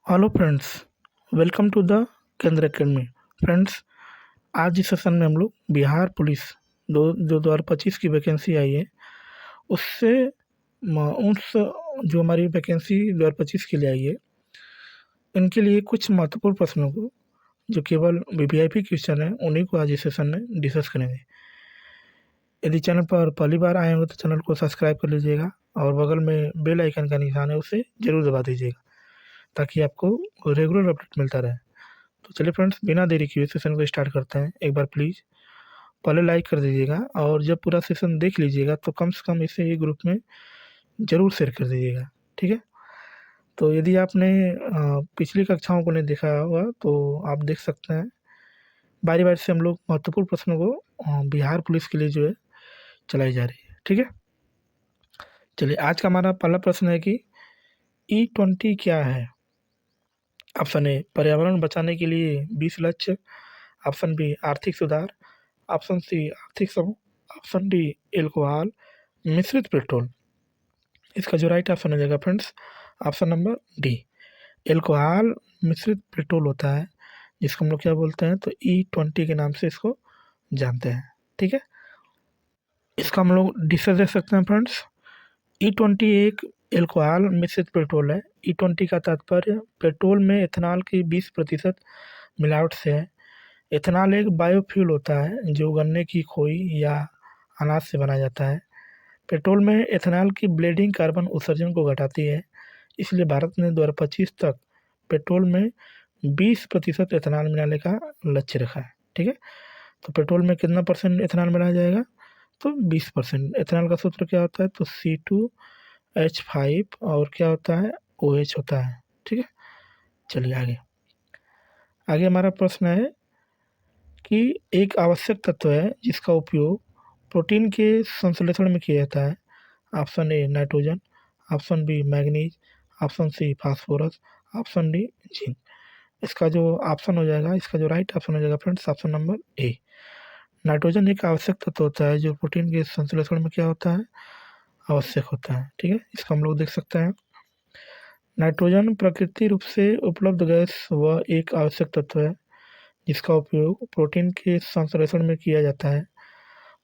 Hello friends, welcome to the Kendra academy. Friends, आज इस session में हम लोग बिहार पुलिस दो जो 2025 की वैकेंसी आई है उससे उस जो हमारी वैकेंसी 2025 के लिए आई है इनके लिए कुछ महत्वपूर्ण प्रश्नों को जो केवल वीवीआईपी क्वेश्चन है उन्हीं को आज इस सेशन में डिस्कस करेंगे। यदि चैनल पर पहली बार आए हो तो चैनल को सब्सक्राइब कर लीजिएगा और बगल में बेल आइकन का निशान है उसे जरूर दबा दीजिएगा ताकि आपको रेगुलर अपडेट मिलता रहे। तो चलिए फ्रेंड्स, बिना देरी किए सेशन को स्टार्ट करते हैं। एक बार प्लीज़ पहले लाइक कर दीजिएगा और जब पूरा सेशन देख लीजिएगा तो कम से कम इसे एक ग्रुप में ज़रूर शेयर कर दीजिएगा, ठीक है। तो यदि आपने पिछली कक्षाओं को नहीं देखा होगा तो आप देख सकते हैं। बारी बारी से हम लोग महत्वपूर्ण प्रश्नों को बिहार पुलिस के लिए जो है चलाई जा रही है, ठीक है। चलिए, आज का हमारा पहला प्रश्न है कि E20 क्या है। ऑप्शन ए, पर्यावरण बचाने के लिए 20 लक्ष्य। ऑप्शन बी, आर्थिक सुधार। ऑप्शन सी, आर्थिक समूह। ऑप्शन डी, एल्कोहल मिश्रित पेट्रोल। इसका जो राइट ऑप्शन हो जाएगा friends, option number D, alcohol मिश्रित पेट्रोल होता है, जिसको हम लोग क्या बोलते हैं तो E20 के नाम से इसको जानते हैं, ठीक है। इसका हम लोग डिटेल देख सकते हैं फ्रेंड्स। E20 एक एल्कोहल मिश्रित पेट्रोल है। E20 का तात्पर्य पेट्रोल में इथेनॉल की 20% मिलावट से है। इथेनॉल एक बायोफ्यूल होता है जो गन्ने की खोई या अनाज से बनाया जाता है। पेट्रोल में इथेनॉल की ब्लेंडिंग कार्बन उत्सर्जन को घटाती है, इसलिए भारत ने 2025 तक पेट्रोल में 20% इथेनॉल मिलाने का लक्ष्य रखा है, ठीक है। तो पेट्रोल में कितना परसेंट इथेनॉल मिलाया जाएगा तो 20%। इथेनॉल का सूत्र क्या होता है तो C2H5 और क्या होता है OH होता है, ठीक है। चलिए आगे आगे हमारा प्रश्न है कि एक आवश्यक तत्व है जिसका उपयोग प्रोटीन के संश्लेषण में किया जाता है। Option A nitrogen. Option B manganese. Option C phosphorus. Option D zinc. इसका जो ऑप्शन हो जाएगा, इसका जो राइट ऑप्शन हो जाएगा फ्रेंड्स, ऑप्शन नंबर ए, नाइट्रोजन एक आवश्यक तत्व होता है जो प्रोटीन के संश्लेषण में क्या होता है आवश्यक होता है, ठीक है। इसका हम लोग देख सकते हैं। नाइट्रोजन प्राकृतिक रूप से उपलब्ध गैस व एक आवश्यक तत्व है जिसका उपयोग प्रोटीन के संश्लेषण में किया जाता है।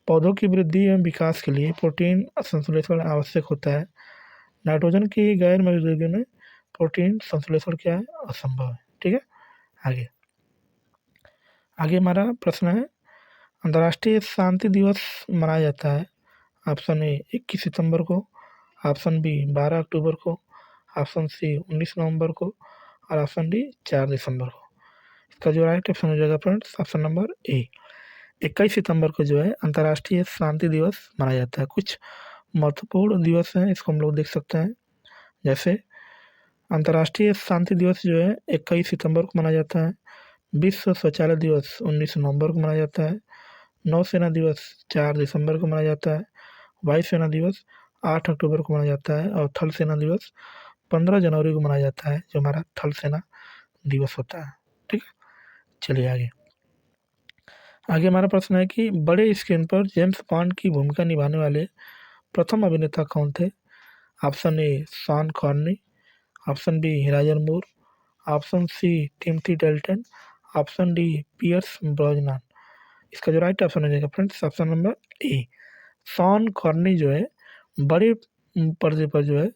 पौधों की वृद्धि एवं विकास के लिए प्रोटीन संश्लेषण आवश्यक होता है। नाइट्रोजन की गैर मौजूदगी में प्रोटीन संश्लेषण क्या है असंभव है, ठीक है। आगे आगे हमारा प्रश्न है, अंतर्राष्ट्रीय शांति दिवस मनाया जाता है। ऑप्शन ए 21 सितंबर को। ऑप्शन बी 12 अक्टूबर को। ऑप्शन सी 19 नवंबर को और ऑप्शन डी 4 दिसंबर को। इसका जो राइट ऑप्शन हो जाएगा फ्रेंड्स, ऑप्शन नंबर ए, 21 सितंबर को जो है अंतर्राष्ट्रीय शांति दिवस मनाया जाता है। कुछ महत्वपूर्ण दिवस हैं, इसको हम लोग देख सकते हैं। जैसे अंतर्राष्ट्रीय शांति दिवस जो है 21 सितंबर को मनाया जाता है। विश्व शौचालय दिवस 19 नवंबर को मनाया जाता है। नौसेना दिवस 4 दिसंबर को मनाया जाता है। वायुसेना दिवस 8 अक्टूबर को मनाया जाता है और थल सेना दिवस 15 जनवरी को मनाया जाता है, जो हमारा थल सेना दिवस होता है, ठीक है। चलिए आगे आगे हमारा प्रश्न है कि बड़े स्क्रीन पर जेम्स बॉन्ड की भूमिका निभाने वाले प्रथम अभिनेता कौन थे। ऑप्शन ए शॉन कॉर्नी। Option B Roger Moore. Option C Timothy Dalton. Option D Pierce Brosnan. इसका जो राइट ऑप्शन हो जाएगा friends, option number A, Sean कॉर्नी जो है बड़े पर्दे पर जो है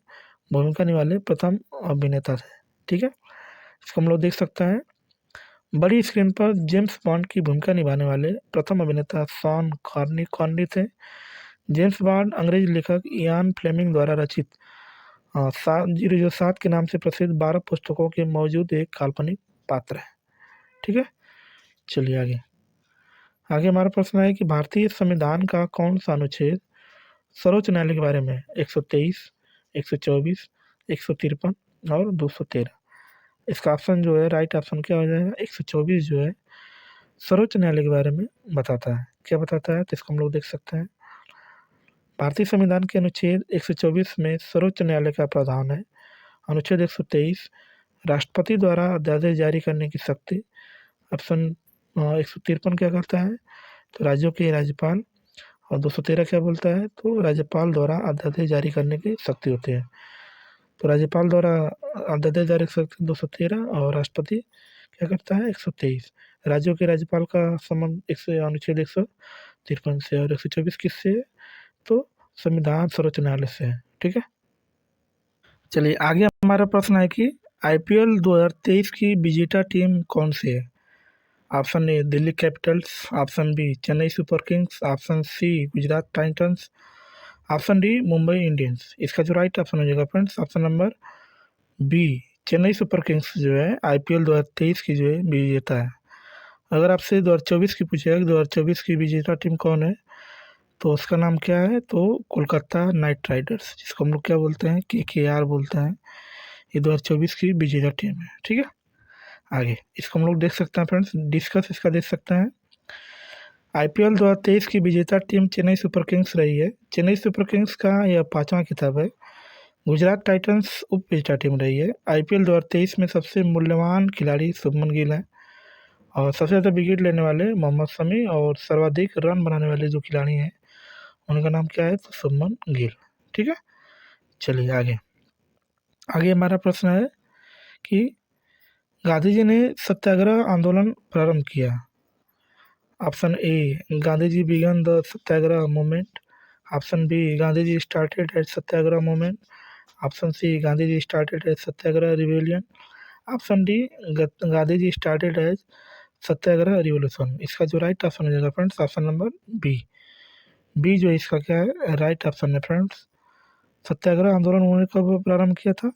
भूमिका निभाने प्रथम अभिनेता थे, ठीक है। इसको हम लोग देख सकते हैं। बड़ी स्क्रीन पर जेम्स बॉन्ड की भूमिका निभाने वाले प्रथम अभिनेता शॉन कॉर्नी थे। जेम्स बॉन्ड अंग्रेज लेखक इयान फ्लेमिंग द्वारा रचित 707 के नाम से प्रसिद्ध 12 पुस्तकों के मौजूद एक काल्पनिक पात्र है, ठीक है। चलिए आगे आगे हमारा प्रश्न है कि भारतीय संविधान का कौन सा अनुच्छेद सर्वोच्च न्यायालय के बारे में 123, 124, 153 और 213। इसका ऑप्शन जो है राइट ऑप्शन क्या हो जाएगा, 124 जो है सर्वोच्च न्यायालय के बारे में बताता है। क्या बताता है तो इसको हम लोग देख सकते हैं। भारतीय संविधान के अनुच्छेद 124 में सर्वोच्च न्यायालय का प्रावधान है। अनुच्छेद 123 राष्ट्रपति द्वारा अध्यादेश जारी करने की शक्ति। ऑप्शन 153 क्या करता है तो राज्यों के राज्यपाल। और 213 क्या बोलता है तो राज्यपाल द्वारा अध्यादेश जारी करने की शक्ति होती है। तो राज्यपाल द्वारा अध्यादेश जारी 213 और राष्ट्रपति क्या करता है 123। राज्यों के राज्यपाल का संबंध अनुच्छेद 153 से और 124 किससे, तो संविधान सर्वोच्च न्यायालय से है। ठीक है, चलिए आगे हमारा प्रश्न है कि आईपीएल 2023 की विजेता टीम कौन सी है। Option A Delhi capitals, option B Chennai super kings, option C Gujarat titans, option D Mumbai Indians. इसका जो राइट ऑप्शन हो जाएगा friends option number B, Chennai super kings जो है आईपीएल 2023 की जो है विजेता है। अगर आपसे 2024 की पूछेगा कि 2024 की विजेता टीम कौन है, तो उसका नाम क्या है, तो कोलकाता नाइट राइडर्स, जिसको हम लोग क्या बोलते हैं केकेआर बोलते हैं। ये 2024 की विजेता टीम है। ठीक है, आगे इसको हम लोग देख सकते हैं फ्रेंड्स, डिस्कस इसका देख सकते हैं। आईपीएल 2023 की विजेता टीम चेन्नई सुपर किंग्स रही है। चेन्नई सुपर किंग्स का यह 5वां खिताब है। गुजरात टाइटंस उप विजेता टीम रही है। आईपीएल 2023 में सबसे मूल्यवान खिलाड़ी शुभमन गिल हैं और सबसे ज़्यादा विकेट लेने वाले मोहम्मद शमी और सर्वाधिक रन बनाने वाले जो खिलाड़ी हैं उनका नाम क्या है, तो शुभमन गिल। ठीक है, चलिए आगे आगे हमारा प्रश्न है कि गांधी जी ने सत्याग्रह आंदोलन प्रारंभ किया। Option A Gandhi ji began the satyagraha movement, option B Gandhi ji started at satyagraha movement, option C Gandhi ji started at satyagraha rebellion, option D Gandhi ji started as satyagraha revolution. इसका जो राइट ऑप्शन हो जाएगा friends option number B. B जो इसका क्या है राइट ऑप्शन है फ्रेंड्स। सत्याग्रह आंदोलन उन्होंने कब प्रारंभ किया था,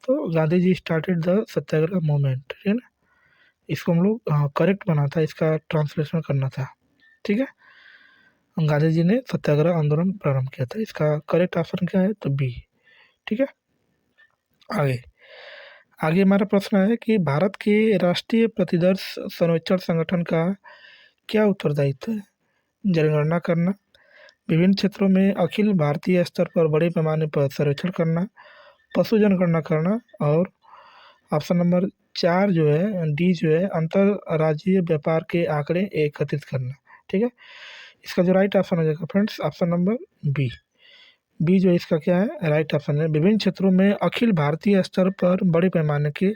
तो Gandhi ji started the satyagraha movement. ठीक है ना, इसको हम लोग करेक्ट बना था, इसका ट्रांसलेशन करना था। ठीक है, गांधी जी ने सत्याग्रह आंदोलन प्रारंभ किया था, इसका करेक्ट ऑप्शन क्या है, तो बी। ठीक है, आगे आगे हमारा प्रश्न है कि भारत के राष्ट्रीय प्रतिदर्श सर्वेक्षण संगठन का क्या उत्तरदायित्व है। जनगणना करना, विभिन्न क्षेत्रों में अखिल भारतीय स्तर पर बड़े पैमाने पर सर्वेक्षण करना, पशु जनगणना करना, और ऑप्शन नंबर 4 जो है डी जो है अंतर्राज्यीय व्यापार के आंकड़े एकत्रित करना। ठीक है, इसका जो राइट ऑप्शन हो जाएगा friends option number B. B जो इसका क्या है राइट ऑप्शन है, विभिन्न क्षेत्रों में अखिल भारतीय स्तर पर बड़े पैमाने के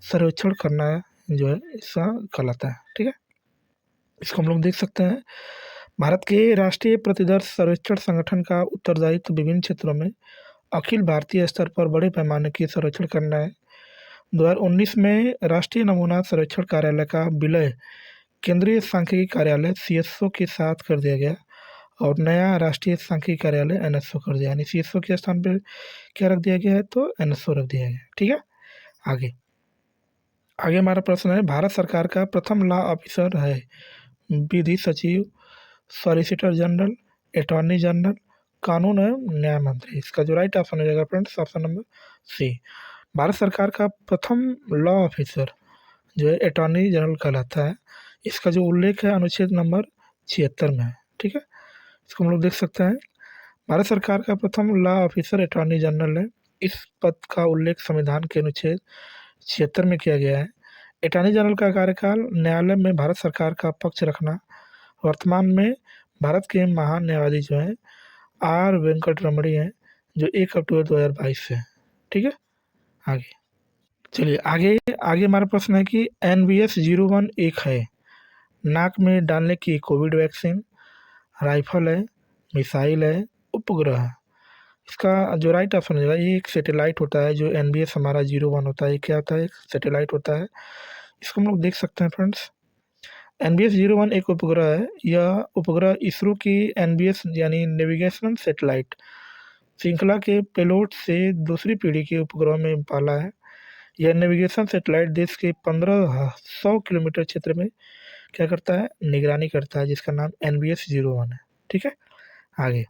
सर्वेक्षण करना जो है इसका कहलाता है। ठीक है, इसको हम लोग देख सकते हैं। भारत के राष्ट्रीय प्रतिदर्श सर्वेक्षण संगठन का उत्तरदायित्व विभिन्न क्षेत्रों में अखिल भारतीय स्तर पर बड़े पैमाने की सर्वेक्षण करना है। 2019 में राष्ट्रीय नमूना सर्वेक्षण कार्यालय का विलय केंद्रीय सांख्यिकी कार्यालय सीएसओ के साथ कर दिया गया और नया राष्ट्रीय सांख्यिकी कार्यालय एनएसओ कर दिया, यानी सीएसओ के स्थान पर क्या रख दिया गया है, तो एनएसओ रख दिया गया। ठीक है, आगे आगे हमारा प्रश्न है भारत सरकार का प्रथम लॉ ऑफिसर है विधि सचिव, सॉलिसिटर जनरल, अटॉर्नी जनरल, कानून एवं न्याय मंत्री। इसका जो राइट ऑप्शन हो जाएगा friends option number C. Bharat सरकार का प्रथम लॉ ऑफिसर जो है अटॉर्नी जनरल कहलाता है। इसका जो उल्लेख है अनुच्छेद नंबर 76 में है। ठीक है, इसको हम लोग देख सकते हैं। भारत सरकार का प्रथम लॉ ऑफिसर अटॉर्नी जनरल है। इस पद का उल्लेख संविधान के अनुच्छेद 76 में किया गया है। अटॉर्नी जनरल का कार्यकाल न्यायालय में भारत सरकार का पक्ष रखना। वर्तमान में भारत के महान न्यायाधीश जो हैं आर वेंकट रमणी हैं, जो 1 अक्टूबर 2022 से। ठीक है, आगे चलिए आगे आगे हमारा प्रश्न है कि NVS-01 एक है नाक में डालने की कोविड वैक्सीन, राइफल है, मिसाइल है, उपग्रह है। इसका जो राइट ऑप्शन हो जाएगा, ये एक सैटेलाइट होता है जो NVS हमारा 01 होता है। ये क्या होता है, एक सैटेलाइट होता है। इसको हम लोग देख सकते हैं फ्रेंड्स। NVS-01 एक उपग्रह है। यह उपग्रह इसरो की NVS यानी नेविगेशनल सैटेलाइट श्रृंखला के पेलोड से दूसरी पीढ़ी के उपग्रह में पाला है। यह नेविगेशन सैटेलाइट देश के 1500 किलोमीटर क्षेत्र में क्या करता है, निगरानी करता है, जिसका नाम NVS-01 है। ठीक है, आगे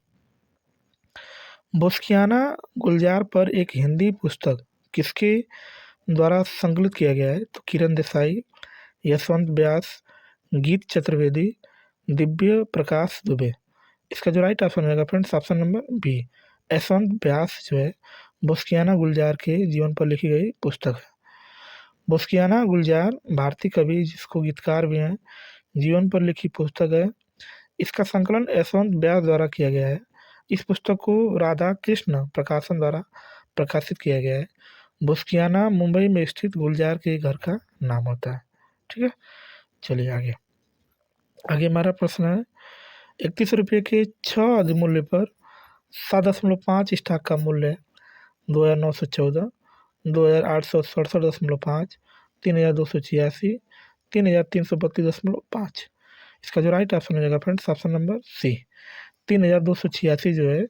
बोस्कियाना गुलजार पर एक हिंदी पुस्तक किसके द्वारा संकलित किया गया है, तो किरण देसाई, यशवंत व्यास, गीत चतुर्वेदी, दिव्य प्रकाश दुबे। इसका जो राइट ऑप्शन होगा friends option number B. Yashwant Vyas जो है बोस्कियाना गुलजार के जीवन पर लिखी गई पुस्तक है। बोस्कियाना गुलजार भारतीय कवि जिसको गीतकार भी हैं, जीवन पर लिखी पुस्तक है। इसका संकलन यशवंत व्यास द्वारा किया गया है। इस पुस्तक को राधा कृष्ण प्रकाशन द्वारा प्रकाशित किया गया है। बुस्कियाना मुंबई में स्थित गुलजार के घर का नाम होता है। ठीक है, चलिए आगे। आगे हमारा प्रश्न है, 31 रुपये के 6 अधिमूल्य पर 7.5 स्टॉक का मूल्य 2,914, 2,867.5, 3,286, 3,332.5। इसका जो राइट ऑप्शन हो जाएगा फ्रेंड्स, ऑप्शन नंबर सी, 3,286 जो है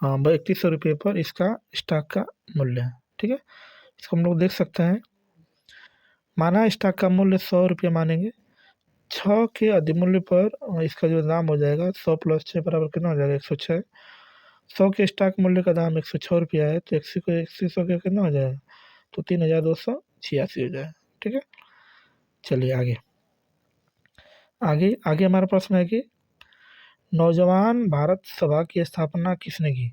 3100 रुपये पर इसका स्टॉक का मूल्य है। ठीक है, इसको हम लोग देख सकते हैं। माना स्टॉक का मूल्य 100 रुपये मानेंगे, 6 के अधिमूल्य पर इसका जो दाम हो जाएगा 100 + 6 बराबर कितना हो जाएगा, 106। 100 के स्टॉक मूल्य का दाम 106 रुपया है, तो 100 को 100 का कितना हो जाएगा, तो 3,286 हो जाएगा। ठीक है, चलिए आगे। आगे आगे हमारा प्रश्न है कि नौजवान भारत सभा की स्थापना किसने की?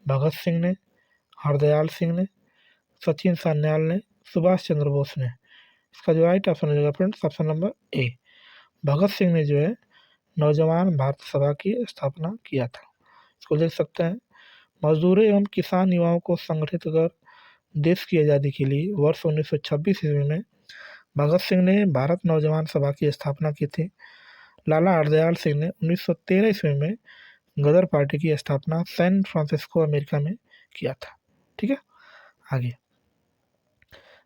भगत सिंह ने, हरदयाल सिंह ने, सचिन सान्याल ने, सुभाष चंद्र बोस ने। इसका जो राइट ऑप्शन हो जाएगा फ्रेंड्स, ऑप्शन नंबर ए, भगत सिंह ने जो है नौजवान भारत सभा की स्थापना किया था। इसको देख सकते हैं। मजदूरों एवं किसान युवाओं को संगठित कर देश की आज़ादी के लिए वर्ष 1926 ईस्वी में भगत सिंह ने भारत नौजवान सभा की स्थापना की थी। लाला हरदयाल सिंह ने 1913 ईस्वी में गदर पार्टी की स्थापना सैन फ्रांसिस्को अमेरिका में किया था। ठीक है, आगे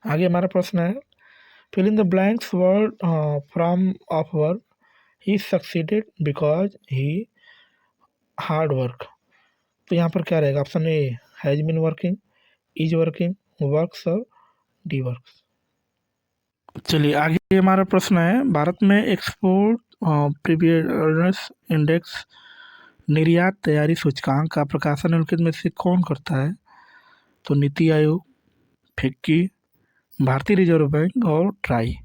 आगे हमारा प्रश्न है, fill in the blanks word from of work he succeeded because he hard work. तो यहाँ पर क्या रहेगा, option A has been working, is working, works और डी वर्क्स। चलिए आगे हमारा प्रश्न है, भारत में एक्सपोर्ट प्रिपेयर्डनेस इंडेक्स निर्यात तैयारी सूचकांक का प्रकाशन निम्नलिखित में से कौन करता है? तो नीति आयोग, फिक्की, भारतीय रिजर्व बैंक और ट्राई।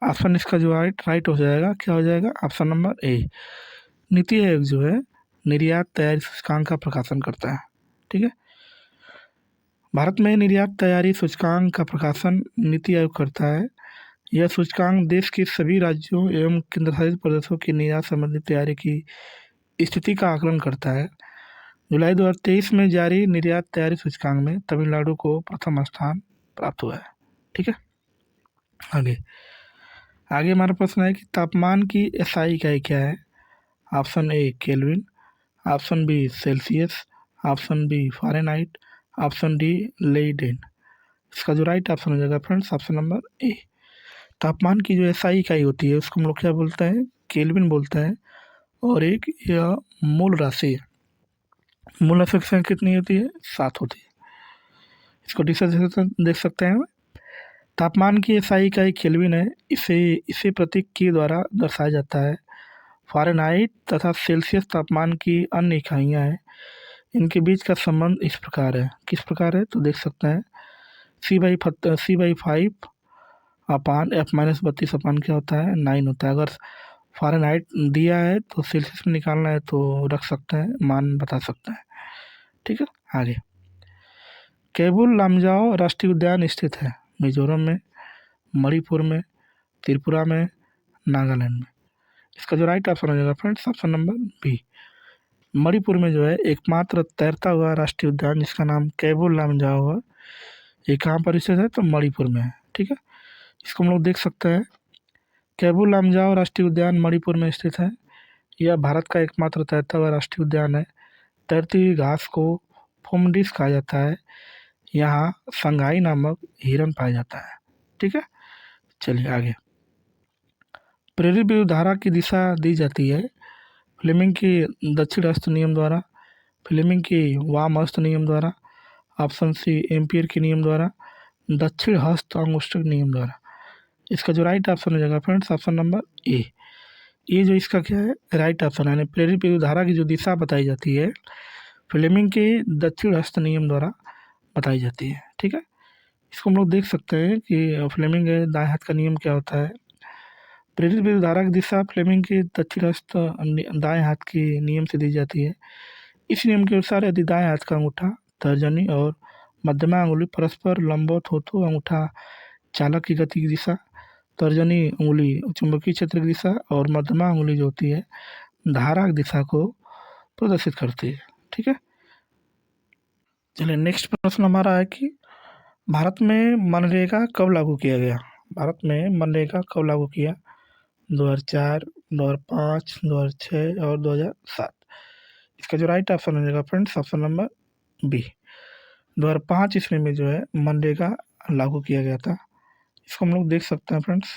ऑप्शन इसका जो राइट हो जाएगा, क्या हो जाएगा, ऑप्शन नंबर ए, नीति आयोग जो है निर्यात तैयारी सूचकांक का प्रकाशन करता है। ठीक है, भारत में निर्यात तैयारी सूचकांक का प्रकाशन नीति आयोग करता है। यह सूचकांक देश के सभी राज्यों एवं केंद्रशासित प्रदेशों की निर्यात संबंधी तैयारी की स्थिति का आकलन करता है। जुलाई 2023 में जारी निर्यात तैयारी सूचकांक में तमिलनाडु को प्रथम स्थान प्राप्त हुआ है। ठीक है, आगे आगे हमारा प्रश्न है कि तापमान की एसआई इकाई क्या है? Option A kelvin, option B Celsius, option B Fahrenheit, option D Leiden. इसका जो राइट ऑप्शन हो जाएगा फ्रेंड्स, ऑप्शन नंबर ए, तापमान की जो एसआई इकाई होती है उसको हम लोग क्या बोलते हैं, केल्विन बोलते हैं। और एक यह मूल राशि है, मूल राशि की संख्या कितनी होती है, 7 होती है। इसको देख सकते हैं। तापमान की एसआई इकाई केल्विन है, इसे प्रतीक के द्वारा दर्शाया जाता है। फ़ारेनहाइट तथा सेल्सियस तापमान की अन्य इकाइयाँ हैं। इनके बीच का संबंध इस प्रकार है, किस प्रकार है, तो देख सकते हैं। C/5 अपान F-32 अपान क्या होता है, 9 होता है। अगर फ़ारेनहाइट दिया है तो सेल्सियस में निकालना है तो रख सकते हैं, मान बता सकते हैं। ठीक है, आगे केबुल लामजाओ राष्ट्रीय उद्यान स्थित है मिजोरम में, मणिपुर में, त्रिपुरा में, नागालैंड में। इसका जो राइट ऑप्शन हो जाएगा friends, option number B, Manipur में जो है एकमात्र तैरता हुआ राष्ट्रीय उद्यान जिसका नाम केबुल लामजाओ है, ये कहाँ पर स्थित है, तो मणिपुर में है। ठीक है, इसको हम लोग देख सकते हैं। केबुल लामजाओ राष्ट्रीय उद्यान मणिपुर में स्थित है। यह भारत का एकमात्र तैरता हुआ राष्ट्रीय उद्यान है। तैरती हुई घास को फुमडिस कहा जाता है। यहाँ संगाई नामक हिरन पाया जाता है। ठीक है, चलिए आगे। प्रेरित विद्युत धारा की दिशा दी जाती है फ्लेमिंग की दक्षिण हस्त नियम द्वारा, फ्लेमिंग की वाम हस्त नियम द्वारा, ऑप्शन सी एम्पियर के नियम द्वारा, दक्षिण हस्त अंगुष्ठक नियम द्वारा। इसका जो राइट ऑप्शन हो जाएगा फ्रेंड्स, ऑप्शन नंबर ए, ये जो इसका क्या है, राइट ऑप्शन है। प्रेरित विद्युत धारा की जो दिशा बताई जाती है फ्लेमिंग के दक्षिण हस्त नियम द्वारा बताई जाती है। ठीक है, इसको हम लोग देख सकते हैं कि फ्लेमिंग के दाएं हाथ का नियम क्या होता है। प्रेरित विद्युत धारा की दिशा फ्लेमिंग के दक्षिण हस्त दाएं हाथ के नियम से दी जाती है। इस नियम के अनुसार यदि दाएं हाथ का अंगूठा, तर्जनी और मध्यमा अंगुली परस्पर लंबवत हो तो अंगूठा चालक की गति की दिशा, तर्जनी उंगली चुंबकीय क्षेत्र की दिशा और मध्यमा उंगली जो होती है धारा की दिशा को प्रदर्शित करती है। ठीक है, चलिए नेक्स्ट प्रश्न हमारा है कि भारत में मनरेगा कब लागू किया गया? भारत में मनरेगा कब लागू किया? 2004, 2005, 2006 और 2007। इसका जो राइट ऑप्शन हो जाएगा फ्रेंड्स, ऑप्शन नंबर बी। 2005 ईस्वी में जो है मनरेगा लागू किया गया था। इसको हम लोग देख सकते हैं फ्रेंड्स,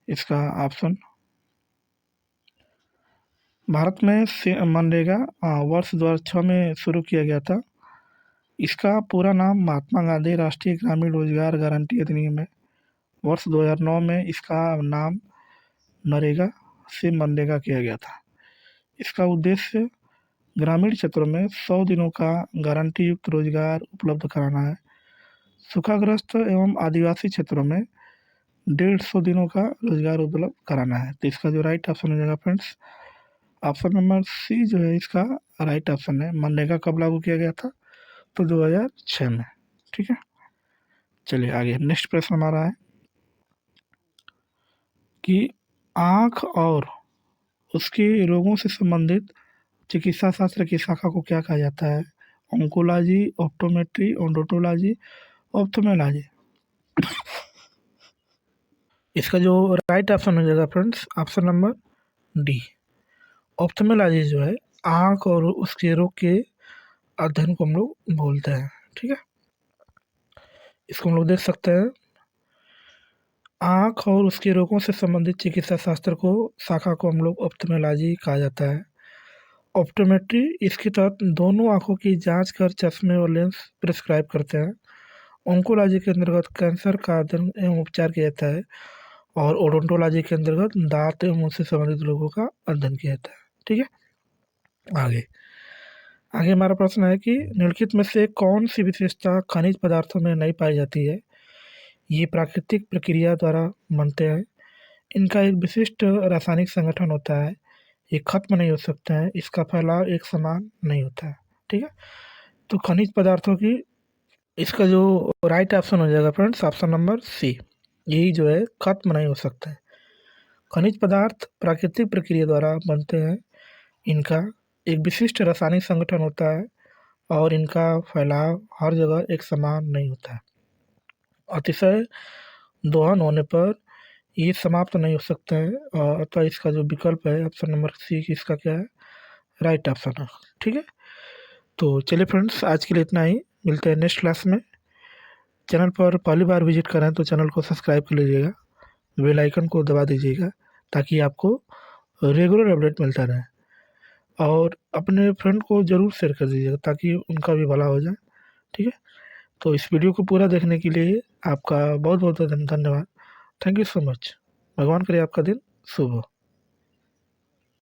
इसका ऑप्शन। भारत में मनरेगा वर्ष 2006 में शुरू किया गया था। इसका पूरा नाम महात्मा गांधी राष्ट्रीय ग्रामीण रोजगार गारंटी अधिनियम है। वर्ष 2009 में इसका नाम नरेगा से मनरेगा किया गया था। इसका उद्देश्य ग्रामीण क्षेत्रों में 100 दिनों का गारंटी युक्त रोजगार उपलब्ध कराना है। सूखाग्रस्त एवं आदिवासी क्षेत्रों में 150 दिनों का रोजगार उपलब्ध कराना है। तो इसका जो राइट ऑप्शन हो जाएगा फ्रेंड्स, ऑप्शन नंबर सी जो है इसका राइट ऑप्शन है। मनरेगा कब लागू किया गया था? तो 2006 में। ठीक है, चलिए आगे नेक्स्ट प्रश्न हमारा है कि आँख और उसके रोगों से संबंधित चिकित्सा शास्त्र की शाखा को क्या कहा जाता है? Oncology, optometry, odontology, ophthalmology. इसका जो राइट ऑप्शन हो जाएगा friends, option number D. Ophthalmology जो है आँख और उसके रोग के अध्ययन को हम लोग बोलते हैं। ठीक है, इसको हम लोग देख सकते हैं। आँख और उसके रोगों से संबंधित चिकित्सा शास्त्र को शाखा को हम लोग ऑप्थेल्मोलॉजी कहा जाता है। ऑप्टोमेट्री इसके तहत दोनों आँखों की जांच कर चश्मे और लेंस प्रिस्क्राइब करते हैं। ऑन्कोलॉजी के अंतर्गत कैंसर का अध्ययन एवं उपचार किया जाता है। और ओडोंटोलॉजी के अंतर्गत दांत एवं मुंह से संबंधित रोगों का अध्ययन किया जाता है। ठीक है, आगे हमारा प्रश्न है कि निम्नलिखित में से कौन सी विशेषता खनिज पदार्थों में नहीं पाई जाती है? ये प्राकृतिक प्रक्रिया द्वारा बनते हैं। इनका एक विशिष्ट रासायनिक संगठन होता है। ये खत्म नहीं हो सकता है। इसका फैलाव एक समान नहीं होता है। ठीक है, तो खनिज पदार्थों की इसका जो राइट ऑप्शन हो जाएगा फ्रेंड्स, ऑप्शन नंबर सी। यही जो है खत्म नहीं हो सकता है। खनिज पदार्थ प्राकृतिक प्रक्रिया द्वारा बनते हैं। इनका एक विशिष्ट रासायनिक संगठन होता है और इनका फैलाव हर जगह एक समान नहीं होता है। अतिशय दोहन होने पर ये समाप्त नहीं हो सकता है। और अतः इसका जो विकल्प है ऑप्शन नंबर सी, इसका क्या है? राइट ऑप्शन है। ठीक है, तो चलिए फ्रेंड्स आज के लिए इतना ही। मिलते हैं नेक्स्ट क्लास में। चैनल पर पहली बार विजिट करें तो चैनल को सब्सक्राइब कर लीजिएगा, बेल आइकन को दबा दीजिएगा ताकि आपको रेगुलर अपडेट मिलता रहे। और अपने फ्रेंड को ज़रूर शेयर कर दीजिएगा ताकि उनका भी भला हो जाए। ठीक है, तो इस वीडियो को पूरा देखने के लिए आपका बहुत बहुत धन्यवाद। Thank you so much. भगवान करे आपका दिन शुभ हो।